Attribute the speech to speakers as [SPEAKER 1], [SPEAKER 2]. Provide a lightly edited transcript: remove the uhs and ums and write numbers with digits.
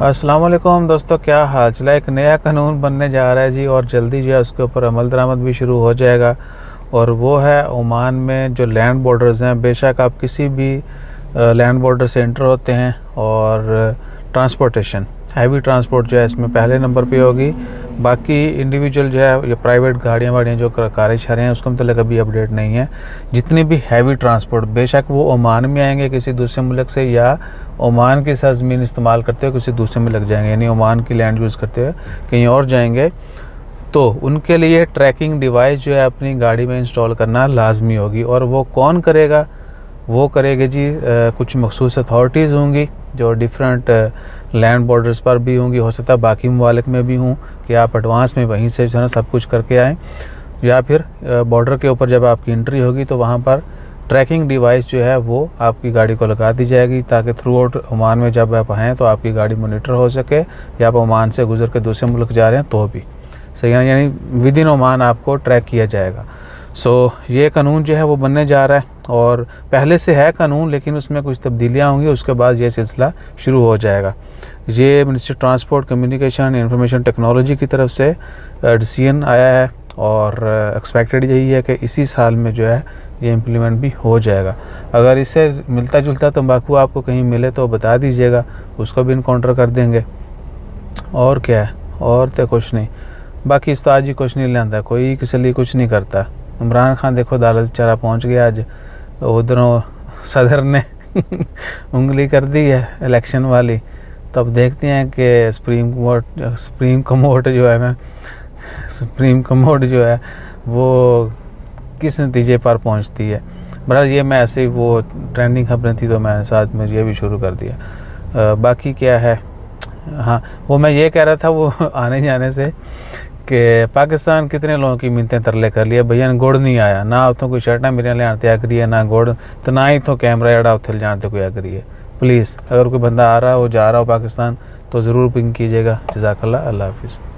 [SPEAKER 1] अस्सलाम वालेकुम दोस्तों, क्या हाल चला। एक नया कानून बनने जा रहा है जी, और जल्दी जो है उसके ऊपर अमल दरामद भी शुरू हो जाएगा। और वो है ओमान में जो लैंड बॉर्डर्स हैं, बेशक आप किसी भी लैंड बॉर्डर से एंटर होते हैं, और ट्रांसपोर्टेशन हैवी ट्रांसपोर्ट जो है इसमें पहले नंबर पे होगी। बाकी इंडिविजुअल जो है ये प्राइवेट गाड़ियाँ वाड़ियाँ जो कारें शारें हैं उसका मतलब अभी अपडेट नहीं है। जितनी भी हैवी ट्रांसपोर्ट, बेशक वो ओमान में आएंगे किसी दूसरे मुल्क से, या ओमान की सरजमीन इस्तेमाल करते हुए किसी दूसरे मुल्क जाएंगे, यानी ओमान की लैंड यूज़ करते हुए कहीं और जाएंगे, तो उनके लिए ट्रैकिंग डिवाइस जो है अपनी गाड़ी में इंस्टॉल करना लाजमी होगी। और वो कौन करेगा? वो करेंगे जी कुछ मखसूस अथॉरिटीज़ होंगी जो डिफरेंट लैंड बॉर्डर्स पर भी होंगी। हो सकता है बाकी ममालिक में भी हों कि आप एडवांस में वहीं से जो है ना सब कुछ करके आएँ, या फिर बॉर्डर के ऊपर जब आपकी एंट्री होगी तो वहाँ पर ट्रैकिंग डिवाइस जो है वो आपकी गाड़ी को लगा दी जाएगी, ताकि थ्रू आउट ओमान में जब आप आएँ तो आपकी गाड़ी मोनीटर हो सके, या आप ओमान से गुजर के दूसरे मुल्क जा रहे हैं तो भी सही है, यानी विद इन ओमान आपको ट्रैक किया जाएगा। ये कानून जो है वो बनने जा रहा है, और पहले से है कानून लेकिन उसमें कुछ तब्दीलियाँ होंगी, उसके बाद ये सिलसिला शुरू हो जाएगा। ये ministry transport communication information technology की तरफ से डिसीजन आया है, और एक्सपेक्टेड यही है कि इसी साल में जो है ये इम्प्लीमेंट भी हो जाएगा। अगर इससे मिलता जुलता तंबाकू आपको कहीं मिले तो बता दीजिएगा, उसको भी इनकाउंटर कर देंगे। और क्या है, और तो कुछ नहीं। बाकी उस्ताद जी कुछ नहीं लाता, कोई किसी लिए कुछ नहीं करता। इमरान खान देखो अदालत बेचारा पहुँच गया, आज उधरों सदर ने उंगली कर दी है इलेक्शन वाली। तो अब देखते हैं कि सुप्रीम कोर्ट जो है वो किस नतीजे पर पहुंचती है। बहरहाल ये मैं ऐसे ही वो ट्रेंडिंग खबरें थी तो मैंने साथ में ये भी शुरू कर दिया। बाकी क्या है, हाँ वो मैं ये कह रहा था वो आने जाने से कि पाकिस्तान कितने लोगों की मिन्नतें तरले कर लिया, भैया गुड़ नहीं आया ना, उतों कोई शर्टा मेरे लिए आते आकरी है ना गुड़, तो ना ही तो कैमरा जड़ा उत्थे जानते कोई आकरी है। प्लीज़ अगर कोई बंदा आ रहा हो जा रहा हो पाकिस्तान तो ज़रूर पिंग कीजिएगा। जज़ाकल्लाह, अल्लाह हाफिज़।